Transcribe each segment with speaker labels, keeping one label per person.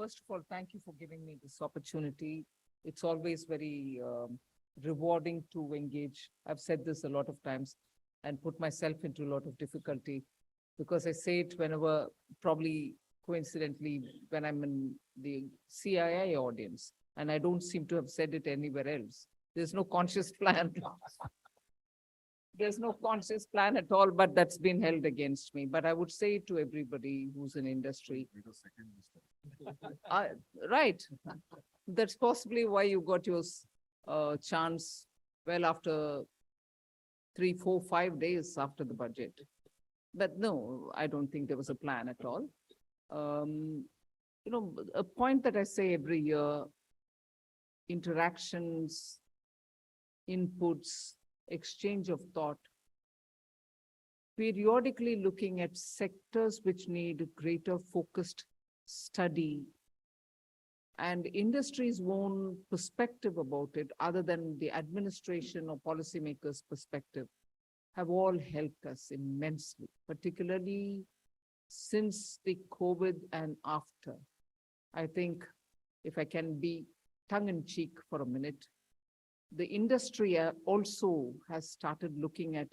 Speaker 1: first of all, thank you for giving me this opportunity. It's always very rewarding to engage. I've said this a lot of times and put myself into a lot of difficulty because I say it whenever, probably coincidentally, when I'm in the CII audience, and I don't seem to have said it anywhere else. There's no conscious plan. There's no conscious plan at all, but that's been held against me. But I would say to everybody who's in industry, right, that's possibly why you got your chance well after 3, 4, 5 days after the budget. But no, I don't think there was a plan at all. A point that I say every year, interactions, inputs, exchange of thought, periodically looking at sectors which need greater focused study and industry's own perspective about it, other than the administration or policymakers' perspective, have all helped us immensely, particularly since the COVID and after. I think if I can be tongue-in-cheek for a minute, the industry also has started looking at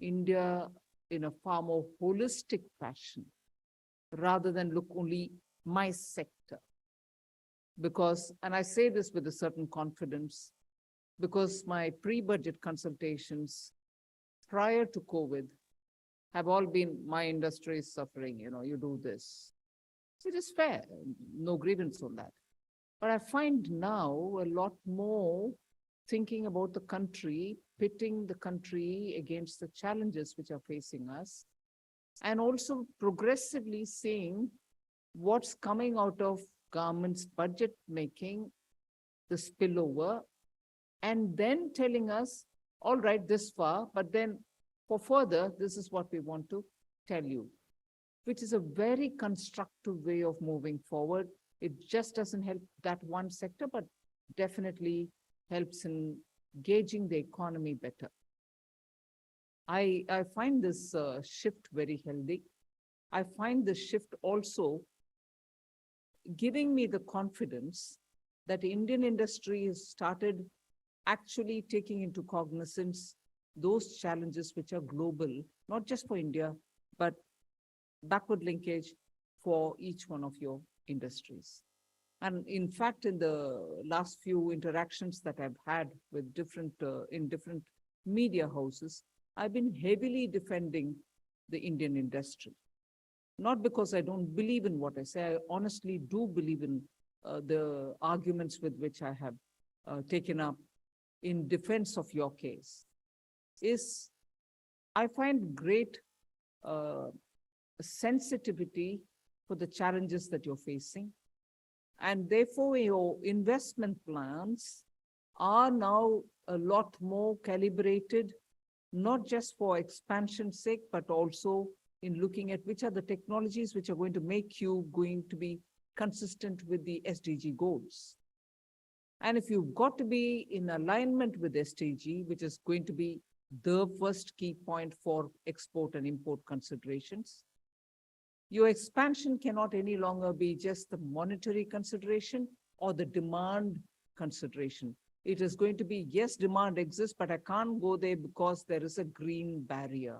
Speaker 1: India in a far more holistic fashion, rather than look only my sector. Because, and I say this with a certain confidence, because my pre-budget consultations prior to COVID have all been, my industry is suffering, you do this. It is fair, no grievance on that. But I find now a lot more thinking about the country, pitting the country against the challenges which are facing us, and also progressively seeing what's coming out of government's budget making, the spillover, and then telling us, all right, this far, but then for further, this is what we want to tell you, which is a very constructive way of moving forward. It just doesn't help that one sector, but definitely helps in gauging the economy better. I find this shift very healthy. I find this shift also giving me the confidence that Indian industry has started actually taking into cognizance those challenges which are global, not just for India, but backward linkage for each one of your industries. And in fact, in the last few interactions that I've had with in different media houses, I've been heavily defending the Indian industry. Not because I don't believe in what I say, I honestly do believe in the arguments with which I have taken up in defense of your case. I find great sensitivity for the challenges that you're facing. And therefore, your investment plans are now a lot more calibrated, not just for expansion's sake, but also in looking at which are the technologies which are going to make you going to be consistent with the SDG goals. And if you've got to be in alignment with SDG, which is going to be the first key point for export and import considerations, your expansion cannot any longer be just the monetary consideration or the demand consideration. It is going to be, yes, demand exists, but I can't go there because there is a green barrier.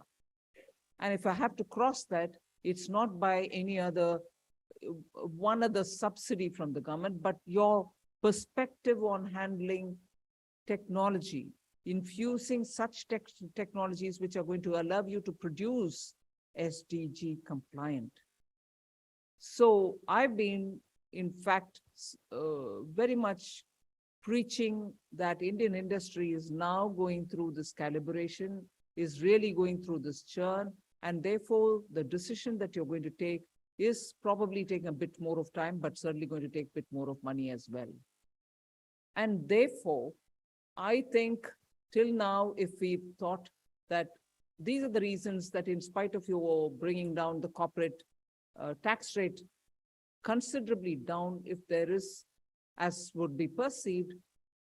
Speaker 1: And if I have to cross that, it's not by any other, one other subsidy from the government, but your perspective on handling technology, infusing such technologies which are going to allow you to produce SDG compliant. So I've been, in fact, very much preaching that Indian industry is now going through this calibration, is really going through this churn, and therefore the decision that you're going to take is probably taking a bit more of time, but certainly going to take a bit more of money as well. And therefore, I think till now, if we thought that these are the reasons that in spite of your bringing down the corporate tax rate considerably down, if there is, as would be perceived,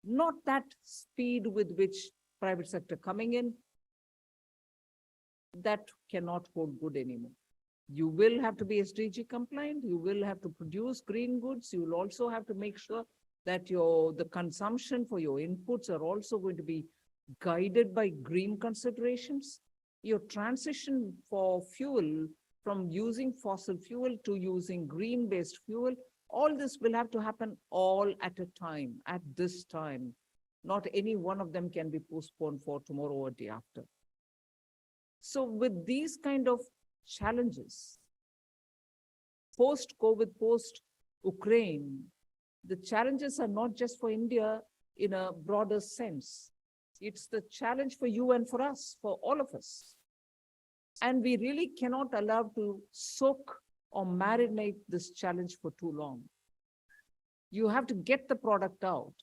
Speaker 1: not that speed with which private sector coming in, that cannot hold good anymore. You will have to be SDG compliant. You will have to produce green goods. You will also have to make sure that the consumption for your inputs are also going to be guided by green considerations. Your transition for fuel from using fossil fuel to using green-based fuel, all this will have to happen all at a time, at this time. Not any one of them can be postponed for tomorrow or day after. So with these kind of challenges, post-COVID, post-Ukraine, the challenges are not just for India in a broader sense. It's the challenge for you and for us, for all of us. And we really cannot allow to soak or marinate this challenge for too long. You have to get the product out.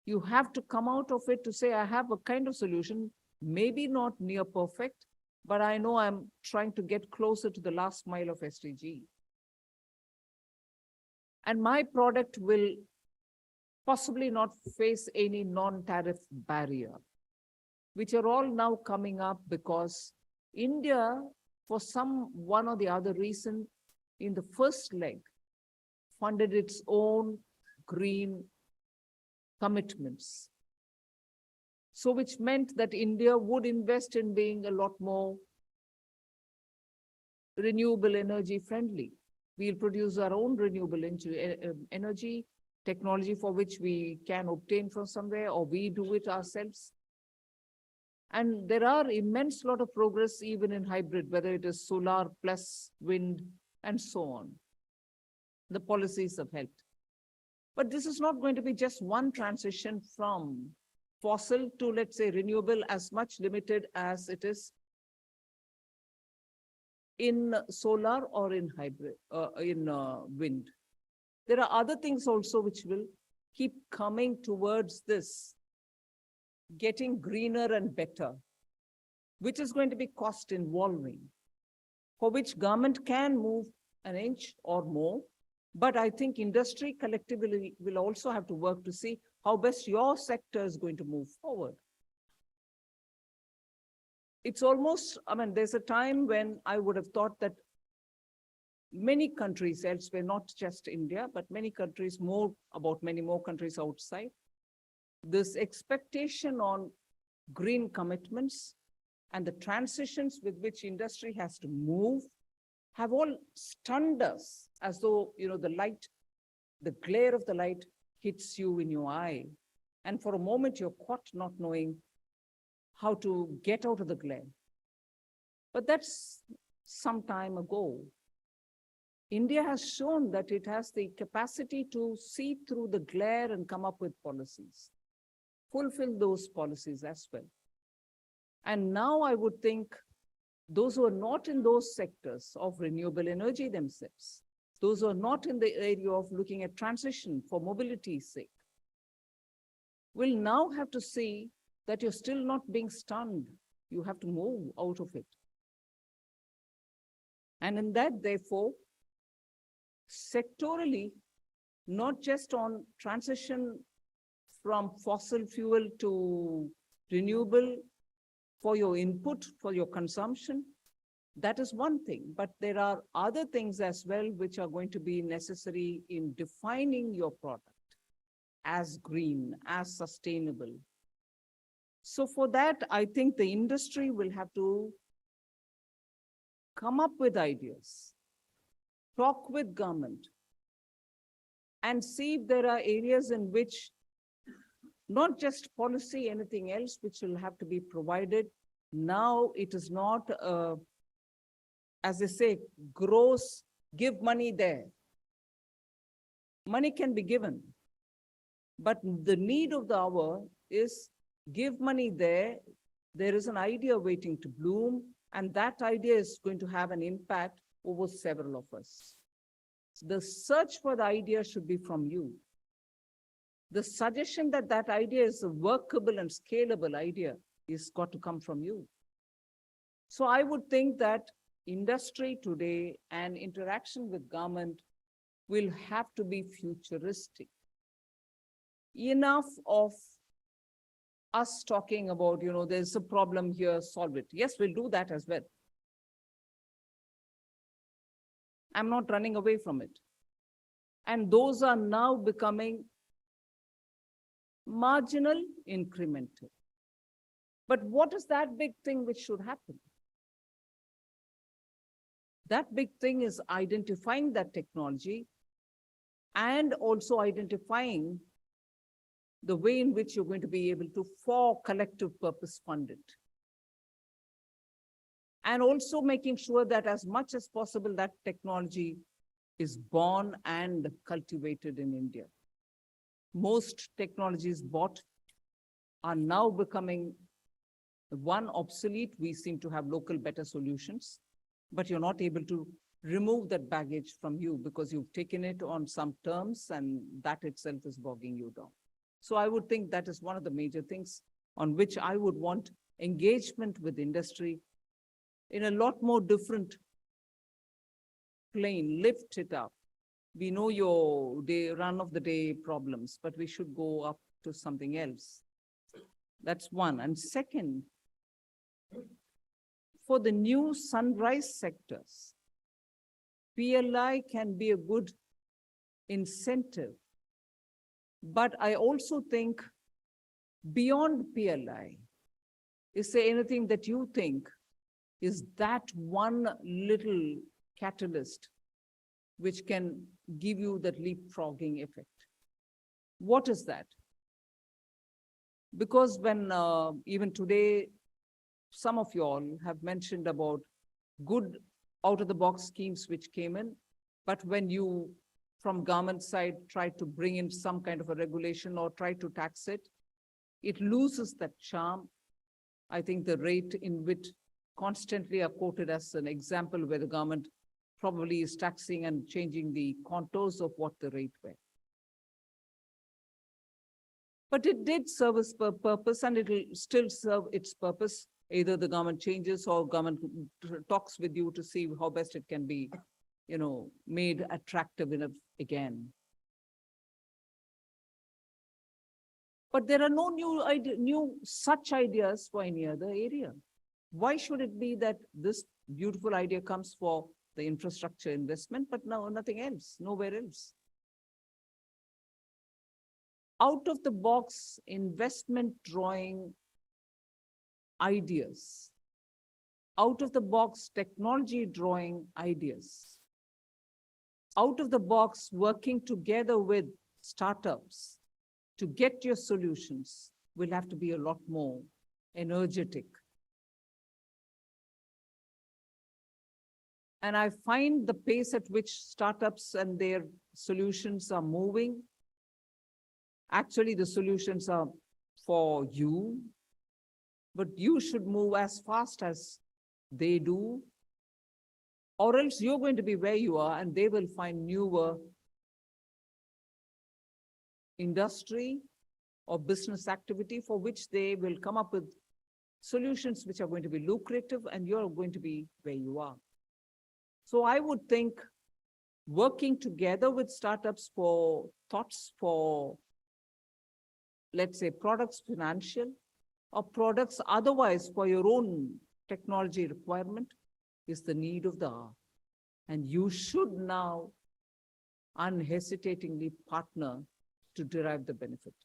Speaker 1: You have to come out of it to say, I have a kind of solution, maybe not near perfect, but I know I'm trying to get closer to the last mile of SDG. And my product will possibly not face any non-tariff barrier, which are all now coming up because India, for one or the other reason, in the first leg, funded its own green commitments. So which meant that India would invest in being a lot more renewable energy friendly. We'll produce our own renewable energy, technology for which we can obtain from somewhere, or we do it ourselves. And there are immense lot of progress even in hybrid, whether it is solar plus wind and so on. The policies have helped. But this is not going to be just one transition from fossil to, let's say, renewable, as much limited as it is in solar or in hybrid, wind. There are other things also which will keep coming towards this, getting greener and better, which is going to be cost involving, for which government can move an inch or more. But I think industry collectively will also have to work to see how best your sector is going to move forward. It's almost, there's a time when I would have thought that many countries elsewhere, not just India, but many countries, many more countries outside, this expectation on green commitments and the transitions with which industry has to move have all stunned us, as though, the glare of the light hits you in your eye. And for a moment, you're caught not knowing how to get out of the glare. But that's some time ago. India has shown that it has the capacity to see through the glare and come up with policies, fulfill those policies as well. And now I would think those who are not in those sectors of renewable energy themselves, those who are not in the area of looking at transition for mobility's sake, will now have to see that you're still not being stunned. You have to move out of it. And in that, therefore, sectorally, not just on transition from fossil fuel to renewable for your input, for your consumption, that is one thing. But there are other things as well which are going to be necessary in defining your product as green, as sustainable. So for that, I think the industry will have to come up with ideas, talk with government, and see if there are areas in which not just policy, anything else which will have to be provided. Now it is not, as they say, gross, give money there. Money can be given, but the need of the hour is give money there. There is an idea waiting to bloom, and that idea is going to have an impact over several of us. The search for the idea should be from you. The suggestion that that idea is a workable and scalable idea is got to come from you. So I would think that industry today and interaction with government will have to be futuristic. Enough of us talking about, there's a problem here, solve it. Yes, we'll do that as well. I'm not running away from it. And those are now becoming marginal, incremental. But what is that big thing which should happen? That big thing is identifying that technology and also identifying the way in which you're going to be able to, for collective purpose, fund it. And also making sure that as much as possible, that technology is born and cultivated in India. Most technologies bought are now becoming, one, obsolete. We seem to have local better solutions, but you're not able to remove that baggage from you because you've taken it on some terms and that itself is bogging you down. So I would think that is one of the major things on which I would want engagement with industry in a lot more different plane, lift it up. We know your run of the day problems, but we should go up to something else. That's one. And second, for the new sunrise sectors, PLI can be a good incentive. But I also think beyond PLI, is there anything that you think is that one little catalyst which can give you that leapfrogging effect? What is that? Because when even today, some of you all have mentioned about good out-of-the-box schemes which came in, but when you, from government side, try to bring in some kind of a regulation or try to tax it, it loses that charm. I think the rate in which constantly are quoted as an example where the government probably is taxing and changing the contours of what the rate were. But it did serve its purpose and it will still serve its purpose. Either the government changes or government talks with you to see how best it can be, made attractive enough again. But there are no new such ideas for any other area. Why should it be that this beautiful idea comes for the infrastructure investment, but no, nothing else, nowhere else? Out of the box investment drawing ideas, out of the box technology drawing ideas, out of the box working together with startups to get your solutions will have to be a lot more energetic. And I find the pace at which startups and their solutions are moving, actually the solutions are for you, but you should move as fast as they do, or else you're going to be where you are and they will find newer industry or business activity for which they will come up with solutions which are going to be lucrative and you're going to be where you are. So I would think working together with startups for thoughts for, let's say, products financial or products otherwise for your own technology requirement is the need of the hour. And you should now unhesitatingly partner to derive the benefit.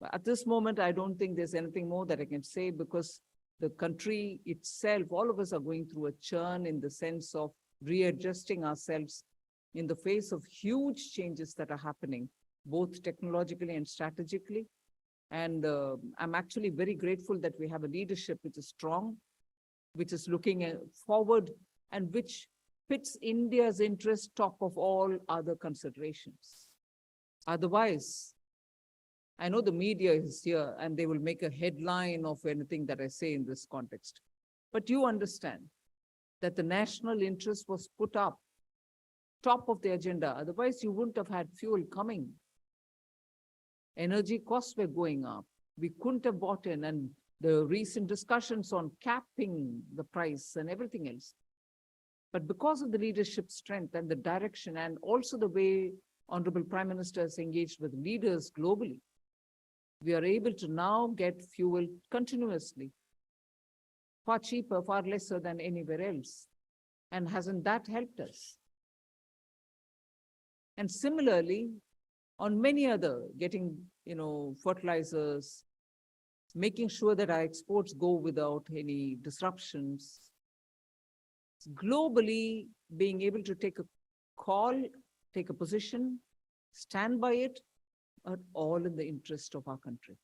Speaker 1: But at this moment, I don't think there's anything more that I can say because the country itself, all of us are going through a churn in the sense of readjusting ourselves in the face of huge changes that are happening, both technologically and strategically. And I'm actually very grateful that we have a leadership which is strong, which is looking forward and which puts India's interest top of all other considerations. Otherwise, I know the media is here and they will make a headline of anything that I say in this context. But you understand that the national interest was put up top of the agenda. Otherwise, you wouldn't have had fuel coming. Energy costs were going up. We couldn't have bought in, and the recent discussions on capping the price and everything else. But because of the leadership strength and the direction and also the way Honorable Prime Minister has engaged with leaders globally, we are able to now get fuel continuously, far cheaper, far lesser than anywhere else. And hasn't that helped us? And similarly, on many other, getting, fertilizers, making sure that our exports go without any disruptions, globally being able to take a call, take a position, stand by it, are all in the interest of our country.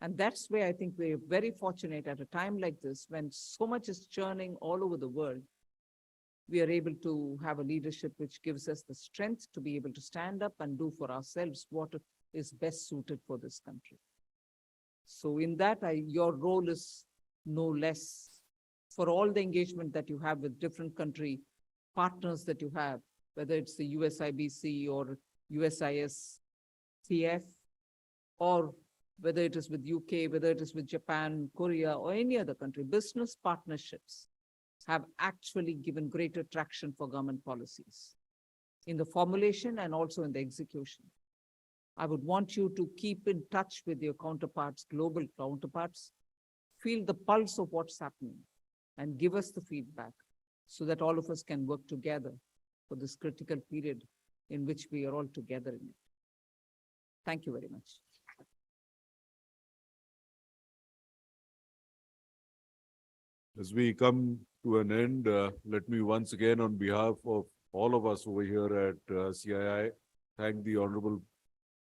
Speaker 1: And that's where I think we're very fortunate at a time like this, when so much is churning all over the world, we are able to have a leadership which gives us the strength to be able to stand up and do for ourselves what is best suited for this country. So in that, your role is no less for all the engagement that you have with different country partners that you have, whether it's the USIBC or USIS CF, or whether it is with UK, whether it is with Japan, Korea, or any other country. Business partnerships have actually given greater traction for government policies in the formulation and also in the execution. I would want you to keep in touch with your counterparts, global counterparts, feel the pulse of what's happening, and give us the feedback so that all of us can work together for this critical period in which we are all together in it. Thank you very much.
Speaker 2: As we come to an end, let me once again, on behalf of all of us over here at CII, thank the Honorable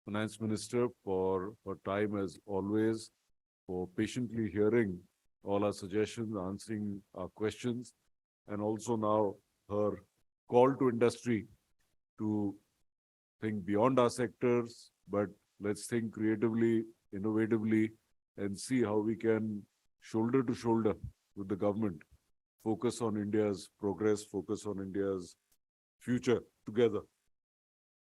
Speaker 2: Finance Minister for her time as always, for patiently hearing all our suggestions, answering our questions, and also now her call to industry to think beyond our sectors, but let's think creatively, innovatively, and see how we can shoulder to shoulder with the government, focus on India's progress, focus on India's future together.